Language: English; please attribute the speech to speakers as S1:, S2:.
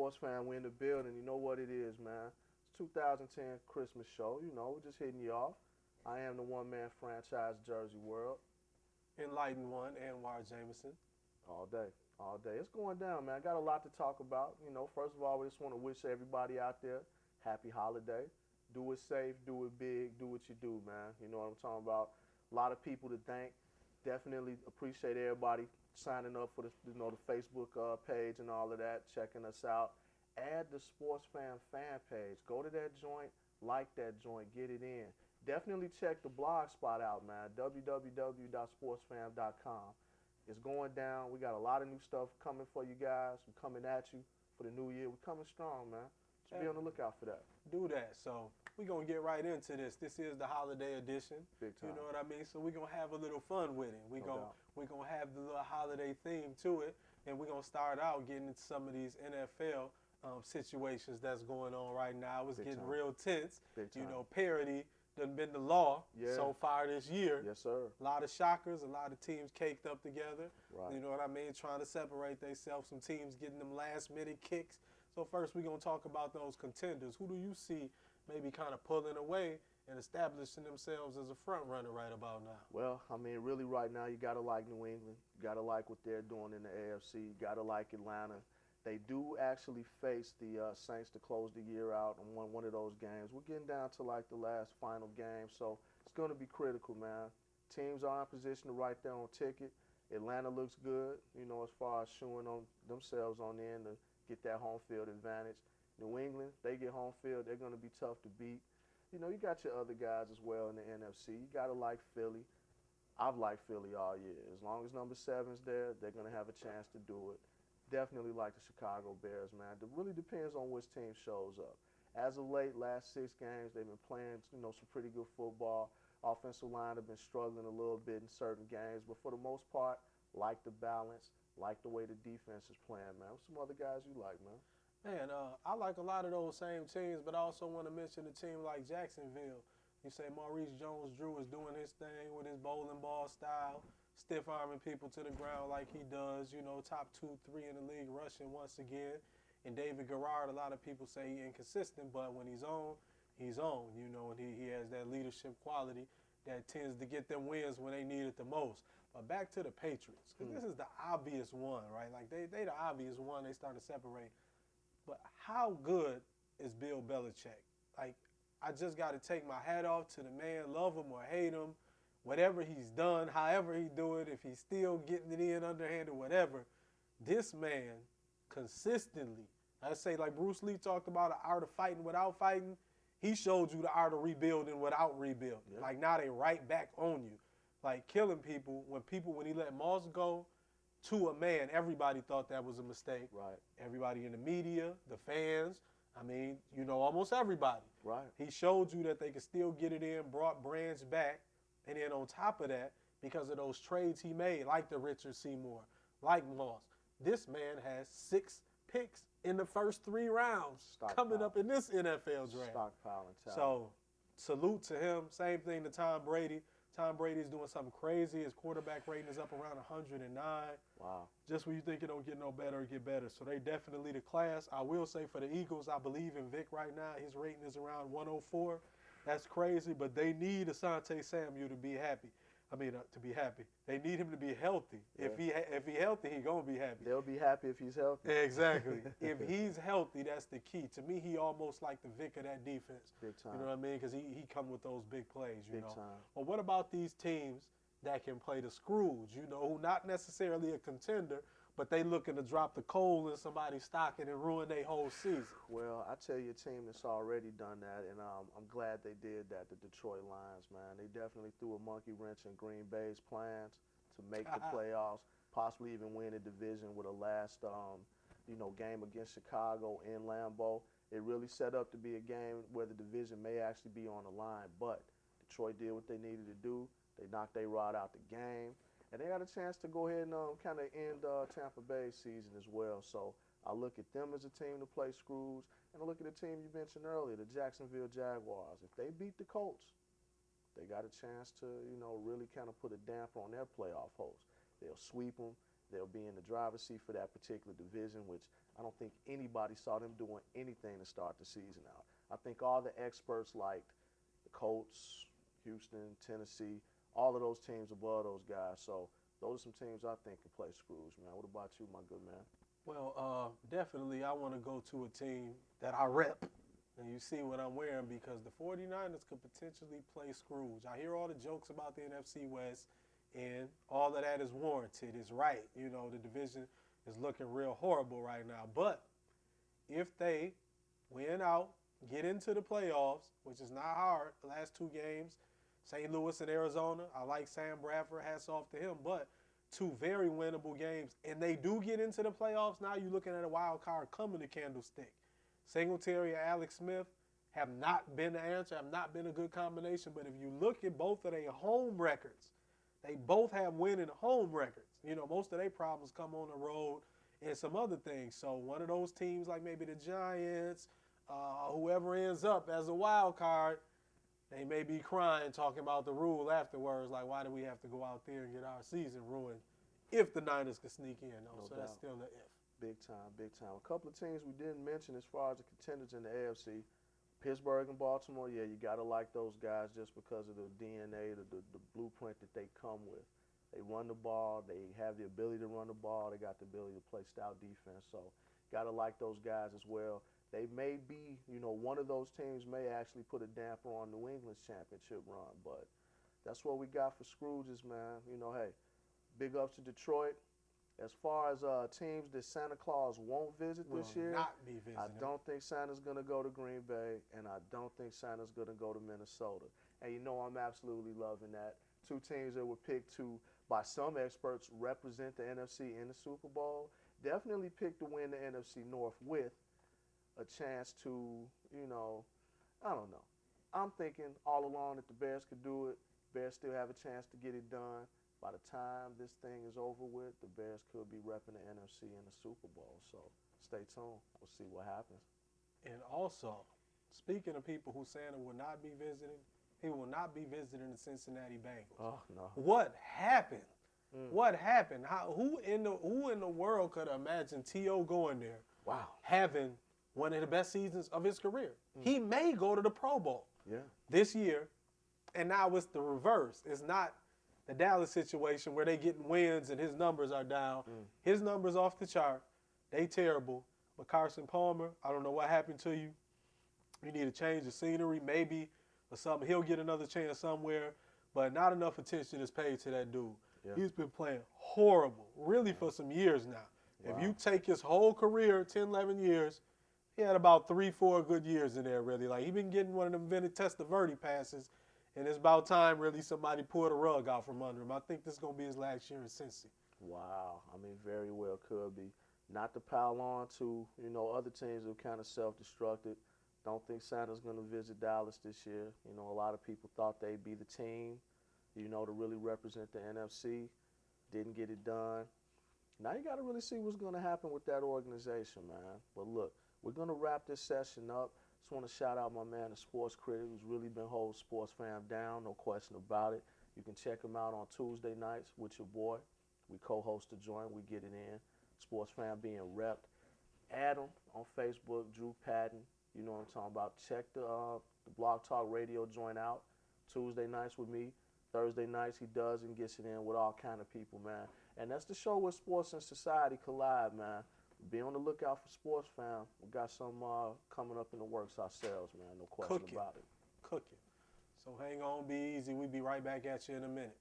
S1: Sports Fam, we in the building. You know what it is, man. It's 2010 Christmas show. You know, we're just hitting you off. I am the one-man franchise Jersey World.
S2: Enlightened one, Anwar Jameson.
S1: All day, all day. It's going down, man. I got a lot to talk about. You know, first of all, we just want to wish everybody out there happy holiday. Do it safe, do it big, do what you do, man. You know what I'm talking about. A lot of people to thank. Definitely appreciate everybody signing up for the, the Facebook page and all of that, checking us out. Add the Sportzfam fan page. Go to that joint, like that joint, get it in. Definitely check the blog spot out, man. www.sportsfam.com. It's going down. We got a lot of new stuff coming for you guys. We're coming at you for the new year. We're coming strong, man. So be on the lookout for that.
S2: Do that. So we're going to get right into this. This is the holiday edition.
S1: Big time.
S2: You know what I mean? So we're going to have a little fun with it. We're going to have the little holiday theme to it. And we're going to start out getting into some of these NFL situations that's going on right now. It's getting real tense. You know, parity done been the law so far this year.
S1: Yes, sir.
S2: A lot of shockers, a lot of teams caked up together.
S1: Right.
S2: You know what I mean? Trying to separate themselves. Some teams getting them last-minute kicks. So first we're going to talk about those contenders. Who do you see maybe kind of pulling away and establishing themselves as a front runner right about now?
S1: Well, I mean, really right now you got to like New England. You got to like what they're doing in the AFC. You got to like Atlanta. They do actually face the Saints to close the year out on one of those games. We're getting down to like the last final game, so it's going to be critical, man. Teams are in position to write their own ticket. Atlanta looks good, you know, as far as showing on themselves on the end to get that home field advantage. New England, they get home field, they're going to be tough to beat. You know, you got your other guys as well in the NFC. You got to like Philly. I've liked Philly all year. As long as number 7's there, they're going to have a chance to do it. Definitely like the Chicago Bears, man. It really depends on which team shows up. As of late, last 6 games, they've been playing, you know, some pretty good football. Offensive line have been struggling a little bit in certain games, but for the most part, like the balance, like the way the defense is playing, man. What's some other guys you like, man?
S2: Man, I like a lot of those same teams, but I also want to mention a team like Jacksonville. You say Maurice Jones-Drew is doing his thing with his bowling ball style, stiff-arming people to the ground like he does, you know, top 2, 3 in the league rushing once again. And David Garrard, a lot of people say he's inconsistent, but when he's on, you know, and he has that leadership quality that tends to get them wins when they need it the most. But back to the Patriots, because this is the obvious one, right? Like, they the obvious one. They start to separate. But how good is Bill Belichick? Like, I just got to take my hat off to the man, love him or hate him, whatever he's done, however he do it, if he's still getting it in underhand or whatever, this man consistently, I say like Bruce Lee talked about the art of fighting without fighting, he showed you the art of rebuilding without rebuilding. Yeah. Like now they right back on you. Like killing people, when he let Moss go, to a man, everybody thought that was a mistake.
S1: Right.
S2: Everybody in the media, the fans, I mean, you know, almost everybody.
S1: Right.
S2: He showed you that they could still get it in, brought Branch back, and then on top of that, because of those trades he made, like the Richard Seymour, like Moss, this man has 6 picks in the first 3 rounds coming up in this NFL draft.
S1: Stockpiling talent.
S2: So, salute to him. Same thing to Tom Brady. Tom Brady is doing something crazy. His quarterback rating is up around 109.
S1: Wow.
S2: Just when you think it don't get no better, it get better. So they definitely the class. I will say for the Eagles, I believe in Vic right now. His rating is around 104. That's crazy, but they need Asante Samuel to be happy. To be happy. They need him to be healthy. Yeah. If he healthy, he gonna be happy.
S1: They'll be happy if he's healthy.
S2: Exactly. If he's healthy, that's the key. To me, he almost like the Vic of that defense.
S1: Big time.
S2: You know what I mean? Because he come with those big plays, you know.
S1: Big time.
S2: But what about these teams that can play the Scrooge, you know, who not necessarily a contender, but they looking to drop the coal in somebody's stocking and ruin their whole season?
S1: Well, I tell you a team that's already done that, and I'm glad they did that, the Detroit Lions, man. They definitely threw a monkey wrench in Green Bay's plans to make the playoffs, possibly even win a division with a last, game against Chicago in Lambeau. It really set up to be a game where the division may actually be on the line, but Detroit did what they needed to do. They knocked their rod out the game. And they got a chance to go ahead and kind of end Tampa Bay's season as well. So I look at them as a team to play Scrooge, and I look at the team you mentioned earlier, the Jacksonville Jaguars. If they beat the Colts, they got a chance to, you know, really kind of put a damper on their playoff hopes. They'll sweep them, They'll be in the driver's seat for that particular division, which I don't think anybody saw them doing anything to start the season out. I think all the experts liked the Colts, Houston, Tennessee, all of those teams above those guys. So those are some teams I think can play Scrooge, man. What about you, my good man?
S2: Well, definitely I want to go to a team that I rep. And you see what I'm wearing because the 49ers could potentially play Scrooge. I hear all the jokes about the NFC West, and all of that is warranted. It's right. You know, the division is looking real horrible right now. But if they win out, get into the playoffs, which is not hard, the last two games, St. Louis and Arizona, I like Sam Bradford, hats off to him, but two very winnable games, and they do get into the playoffs, now you're looking at a wild card coming to Candlestick. Singletary and Alex Smith have not been the answer, have not been a good combination, but if you look at both of their home records, they both have winning home records. You know, most of their problems come on the road and some other things. So one of those teams like maybe the Giants, whoever ends up as a wild card, they may be crying, talking about the rule afterwards, like why do we have to go out there and get our season ruined if the Niners could sneak in, though.
S1: No
S2: So
S1: doubt.
S2: that's still an if.
S1: Big time, big time. A couple of teams we didn't mention as far as the contenders in the AFC, Pittsburgh and Baltimore. Yeah, you got to like those guys just because of the DNA, the blueprint that they come with. They run the ball. They have the ability to run the ball. They got the ability to play stout defense. So got to like those guys as well. They may be, you know, one of those teams may actually put a damper on New England's championship run. But that's what we got for Scrooges, man. You know, hey, big ups to Detroit. As far as teams that Santa Claus won't visit this year,
S2: Not be visiting.
S1: I don't think Santa's going to go to Green Bay, and I don't think Santa's going to go to Minnesota. And you know I'm absolutely loving that. Two teams that were picked to, by some experts, represent the NFC in the Super Bowl, definitely picked to win the NFC North with a chance to, you know, I don't know. I'm thinking all along that the Bears could do it. Bears still have a chance to get it done. By the time this thing is over with, the Bears could be repping the NFC in the Super Bowl. So stay tuned. We'll see what happens.
S2: And also, speaking of people who Santa will not be visiting, he will not be visiting the Cincinnati Bengals.
S1: Oh, no.
S2: What happened? What happened? Who in the world could imagine T.O. going there,
S1: Wow.
S2: having one of the best seasons of his career? He may go to the Pro Bowl
S1: Yeah.
S2: this year, and now it's the reverse. It's not the Dallas situation where they getting wins and his numbers are down. His numbers off the chart. They terrible. But Carson Palmer, I don't know what happened to you. You need to change the scenery maybe or something. He'll get another chance somewhere, but not enough attention is paid to that dude.
S1: Yeah.
S2: He's been playing horrible, really, for some years now.
S1: Wow.
S2: If you take his whole career, 10, 11 years, he had about 3, 4 good years in there, really. Like, he been getting one of them Vinny Testaverde passes, and it's about time, really, somebody pulled a rug out from under him. I think this is going to be his last year in Cincy.
S1: Wow. I mean, very well could be. Not to pile on to, you know, other teams who kind of self-destructed. Don't think Santa's going to visit Dallas this year. You know, a lot of people thought they'd be the team, you know, to really represent the NFC. Didn't get it done. Now you got to really see what's going to happen with that organization, man. But look, we're going to wrap this session up. Just want to shout out my man, the sports critic, who's really been holding Sportzfam down, no question about it. You can check him out on Tuesday nights with your boy. We co-host the joint. We get it in. Sportzfam being repped. Adam on Facebook, Drew Patton. You know what I'm talking about. Check the Blog Talk Radio joint out. Tuesday nights with me. Thursday nights he does and gets it in with all kind of people, man. And that's the show where sports and society collide, man. Be on the lookout for Sportzfam. We got some coming up in the works ourselves, man. No question about it.
S2: Cooking. So hang on, be easy. We'll be right back at you in a minute.